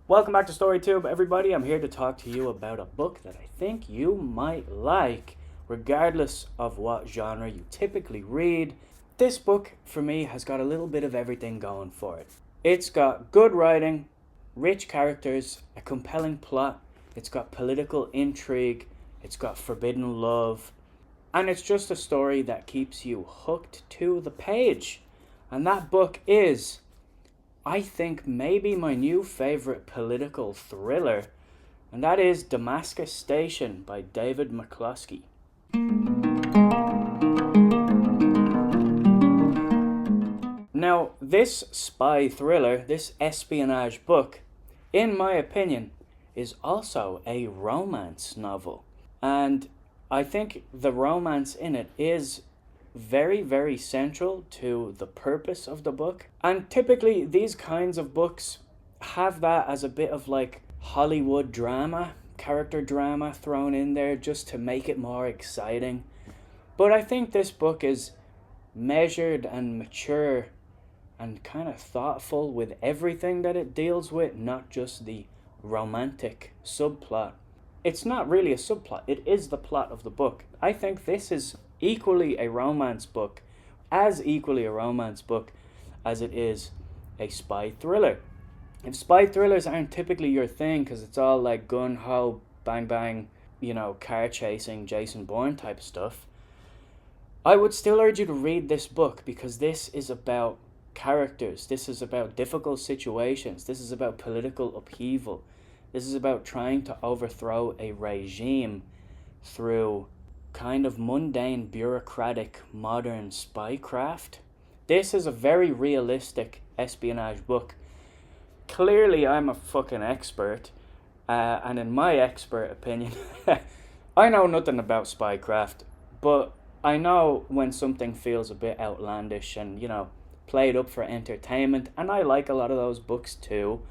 Welcome back to StoryTube, everybody. I'm here to talk to you about a book that I think you might like, regardless of what genre you typically read. This book, for me, has got a little bit of everything going for it. It's got good writing, rich characters, a compelling plot, it's got political intrigue, it's got forbidden love, and it's just a story that keeps you hooked to the page. And that book is, I think, maybe my new favorite political thriller, and that is Damascus Station by David McCloskey. Now, this spy thriller, this espionage book, in my opinion, is also a romance novel. And I think the romance in it is very, very central to the purpose of the book. And typically, these kinds of books have that as a bit of like Hollywood drama, character drama thrown in there just to make it more exciting. But I think this book is measured and mature and kind of thoughtful with everything that it deals with, not just the romantic subplot. It's not really a subplot, it is the plot of the book. I think this is equally a romance book, as equally a romance book as it is a spy thriller. If spy thrillers aren't typically your thing, because it's all like gun-ho, bang-bang, car chasing, Jason Bourne type stuff, I would still urge you to read this book, because this is about characters, this is about difficult situations, this is about political upheaval, this is about trying to overthrow a regime through kind of mundane, bureaucratic, modern spycraft. This is a very realistic espionage book. Clearly, I'm a fucking expert, and in my expert opinion, I know nothing about spycraft, but I know when something feels a bit outlandish and, played up for entertainment, and I like a lot of those books too.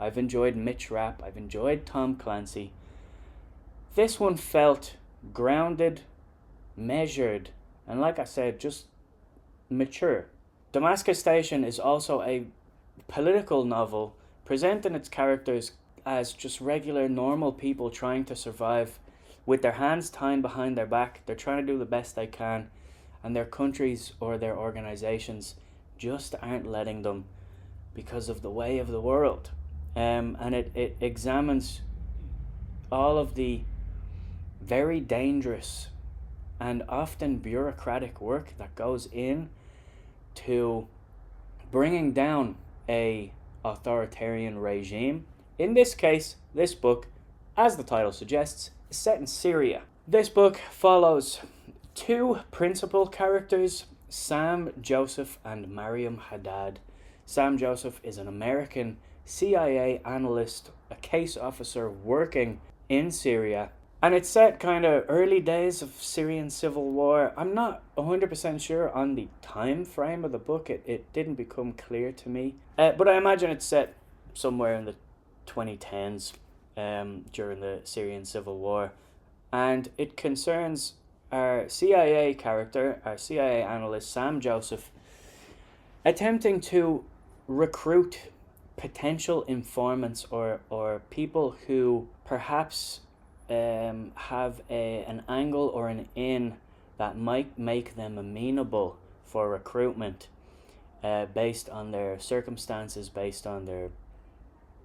I've enjoyed Mitch Rapp, I've enjoyed Tom Clancy. This one felt grounded, measured, and like I said, just mature. Damascus Station is also a political novel presenting its characters as just regular, normal people trying to survive with their hands tied behind their back. They're trying to do the best they can, and their countries or their organizations just aren't letting them because of the way of the world. And it examines all of the very dangerous and often bureaucratic work that goes in to bringing down a authoritarian regime. In this case, this book, as the title suggests, is set in Syria. This book follows two principal characters, Sam Joseph and Mariam Haddad. Sam Joseph is an American CIA analyst, a case officer working in Syria. And it's set kind of early days of Syrian civil war. I'm not 100% sure on the time frame of the book. It didn't become clear to me. But I imagine it's set somewhere in the 2010s during the Syrian civil war. And it concerns our CIA character, our CIA analyst, Sam Joseph, attempting to recruit potential informants or people who perhaps have an angle or an in that might make them amenable for recruitment based on their circumstances, based on their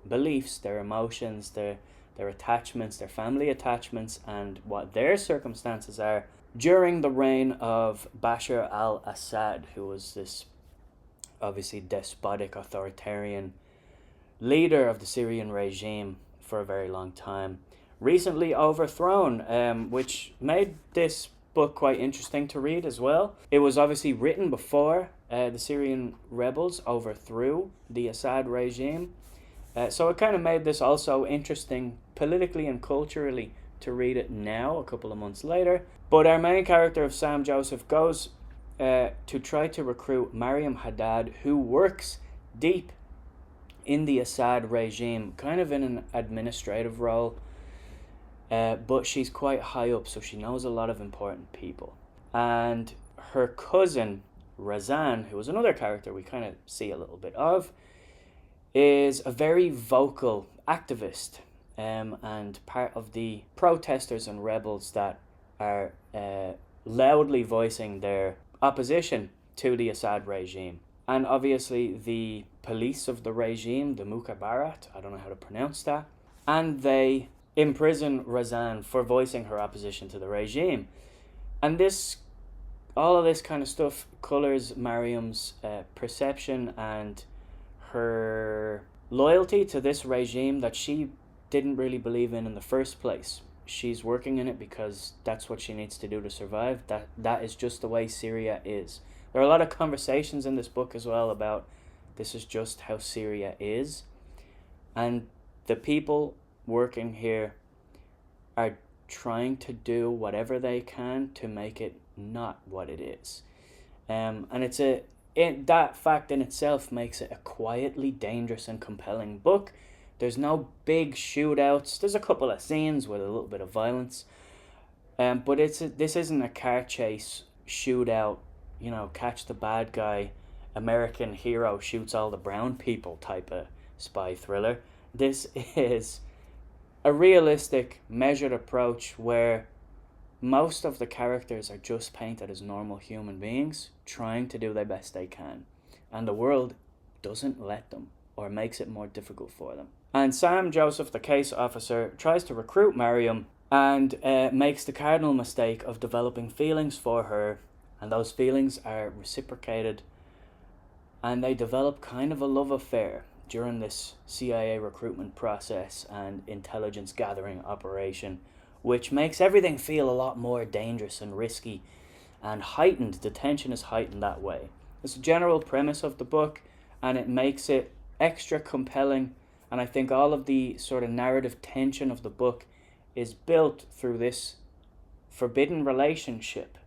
beliefs, their emotions, their attachments, their family attachments, and what their circumstances are during the reign of Bashar al-Assad, who was this obviously despotic, authoritarian leader of the Syrian regime for a very long time. Recently overthrown, which made this book quite interesting to read as well. It was obviously written before the Syrian rebels overthrew the Assad regime. So it kind of made this also interesting politically and culturally to read it now, a couple of months later. But our main character of Sam Joseph goes to try to recruit Mariam Haddad, who works deep in the Assad regime, kind of in an administrative role. But she's quite high up, so she knows a lot of important people. And her cousin, Razan, who was another character we kind of see a little bit of, is a very vocal activist and part of the protesters and rebels that are loudly voicing their opposition to the Assad regime. And obviously the police of the regime, the Mukhabarat, I don't know how to pronounce that, and they imprison Razan for voicing her opposition to the regime. And all of this kind of stuff colours Mariam's perception and her loyalty to this regime that she didn't really believe in the first place. She's working in it because that's what she needs to do to survive. That is just the way Syria is. There are a lot of conversations in this book as well about this is just how Syria is. And the people working here are trying to do whatever they can to make it not what it is. And that fact in itself makes it a quietly dangerous and compelling book. There's no big shootouts. There's a couple of scenes with a little bit of violence. But this isn't a car chase shootout, catch the bad guy, American hero shoots all the brown people type of spy thriller. This is a realistic, measured approach where most of the characters are just painted as normal human beings trying to do their best they can. And the world doesn't let them or makes it more difficult for them. And Sam Joseph, the case officer, tries to recruit Mariam and makes the cardinal mistake of developing feelings for her. And those feelings are reciprocated. And they develop kind of a love affair during this CIA recruitment process and intelligence gathering operation, which makes everything feel a lot more dangerous and risky and heightened. The tension is heightened that way. It's the general premise of the book, and it makes it extra compelling. And I think all of the sort of narrative tension of the book is built through this forbidden relationship,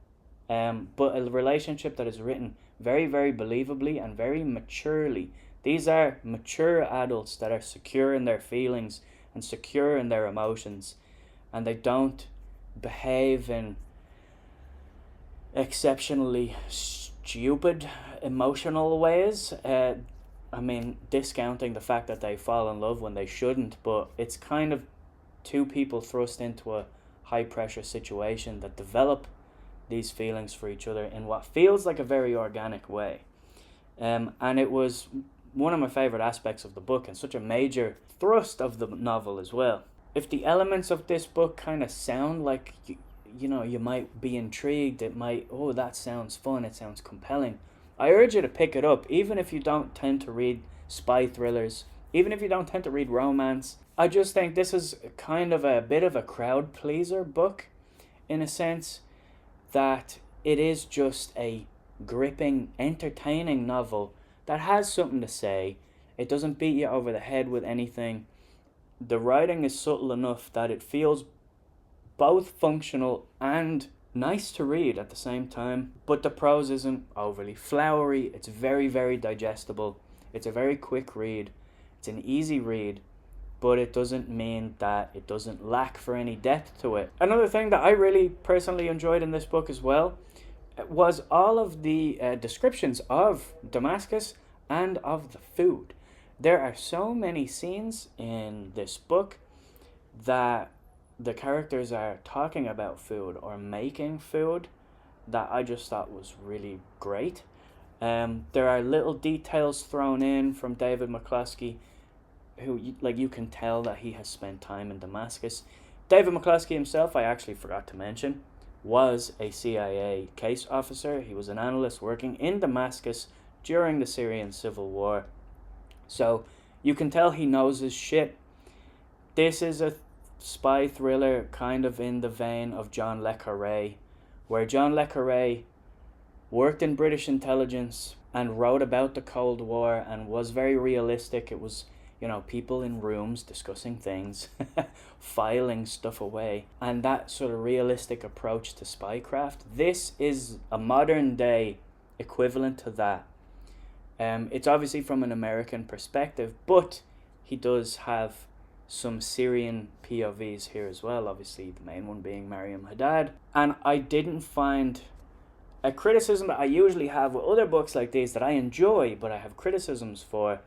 but a relationship that is written very, very believably and very maturely. These are mature adults that are secure in their feelings and secure in their emotions, and they don't behave in exceptionally stupid emotional ways. Discounting the fact that they fall in love when they shouldn't, but it's kind of two people thrust into a high pressure situation that develop these feelings for each other in what feels like a very organic way. And it was one of my favourite aspects of the book and such a major thrust of the novel as well. If the elements of this book kind of sound like, you might be intrigued, that sounds fun, it sounds compelling, I urge you to pick it up, even if you don't tend to read spy thrillers, even if you don't tend to read romance. I just think this is kind of a bit of a crowd pleaser book, in a sense, that it is just a gripping, entertaining novel that has something to say. It doesn't beat you over the head with anything. The writing is subtle enough that it feels both functional and nice to read at the same time, but the prose isn't overly flowery. It's very, very digestible. It's a very quick read. It's an easy read, but it doesn't mean that it doesn't lack for any depth to it. Another thing that I really personally enjoyed in this book as well was all of the descriptions of Damascus and of the food. There are so many scenes in this book that the characters are talking about food or making food that I just thought was really great. There are little details thrown in from David McCloskey, who you can tell that he has spent time in Damascus. David McCloskey himself, I actually forgot to mention, was a CIA case officer. He was an analyst working in Damascus during the Syrian civil war. So you can tell he knows his shit. This is a spy thriller kind of in the vein of John le Carré, where John le Carré worked in British intelligence and wrote about the Cold War and was very realistic. It was, people in rooms discussing things, filing stuff away, and that sort of realistic approach to spycraft. This is a modern day equivalent to that. It's obviously from an American perspective, but he does have some Syrian POVs here as well, obviously the main one being Mariam Haddad. And I didn't find a criticism that I usually have with other books like these that I enjoy, but I have criticisms for.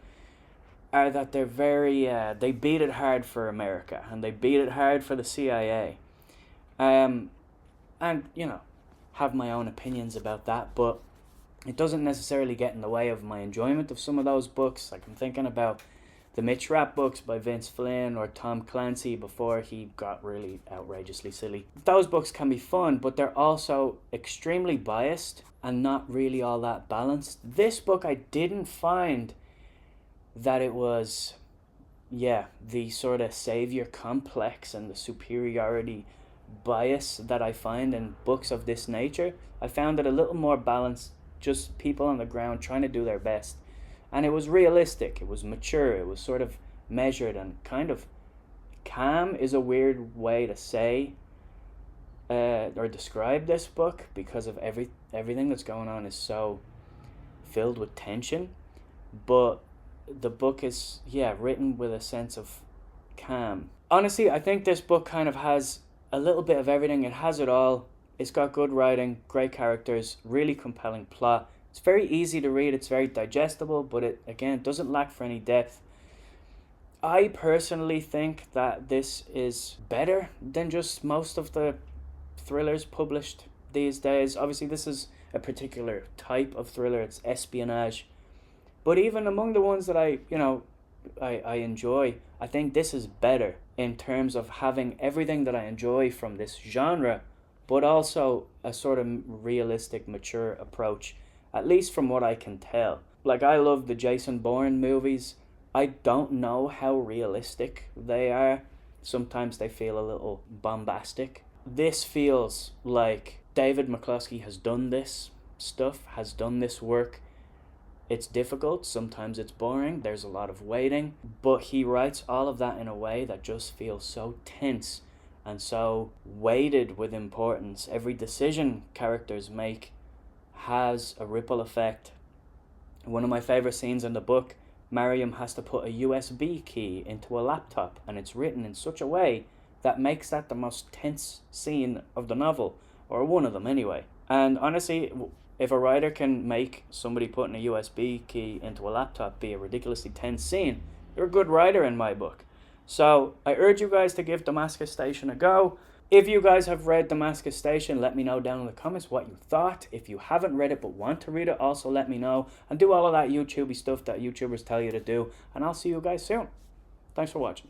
are that they're very, they beat it hard for America, and they beat it hard for the CIA. And, you know, have my own opinions about that, but it doesn't necessarily get in the way of my enjoyment of some of those books. Like, I'm thinking about the Mitch Rapp books by Vince Flynn or Tom Clancy before he got really outrageously silly. Those books can be fun, but they're also extremely biased and not really all that balanced. This book, I didn't find that it was, the sort of savior complex and the superiority bias that I find in books of this nature. I found it a little more balanced, just people on the ground trying to do their best. And it was realistic, it was mature, it was sort of measured and kind of calm is a weird way to say or describe this book, because of everything that's going on is so filled with tension. But the book is, written with a sense of calm. Honestly, I think this book kind of has a little bit of everything. It has it all. It's got good writing, great characters, really compelling plot. It's very easy to read, it's very digestible, but it doesn't lack for any depth. I personally think that this is better than just most of the thrillers published these days. Obviously, this is a particular type of thriller, it's espionage. But even among the ones that I enjoy, I think this is better in terms of having everything that I enjoy from this genre, but also a sort of realistic, mature approach, at least from what I can tell. Like, I love the Jason Bourne movies. I don't know how realistic they are. Sometimes they feel a little bombastic. This feels like David McCloskey has done this stuff, has done this work. It's difficult, sometimes it's boring, there's a lot of waiting, but he writes all of that in a way that just feels so tense and so weighted with importance. Every decision characters make has a ripple effect. One of my favorite scenes in the book, Mariam has to put a USB key into a laptop, and it's written in such a way that makes that the most tense scene of the novel, or one of them anyway. And honestly, if a writer can make somebody putting a USB key into a laptop be a ridiculously tense scene, you're a good writer in my book. So I urge you guys to give Damascus Station a go. If you guys have read Damascus Station, let me know down in the comments what you thought. If you haven't read it but want to read it, also let me know. And do all of that YouTubey stuff that YouTubers tell you to do. And I'll see you guys soon. Thanks for watching.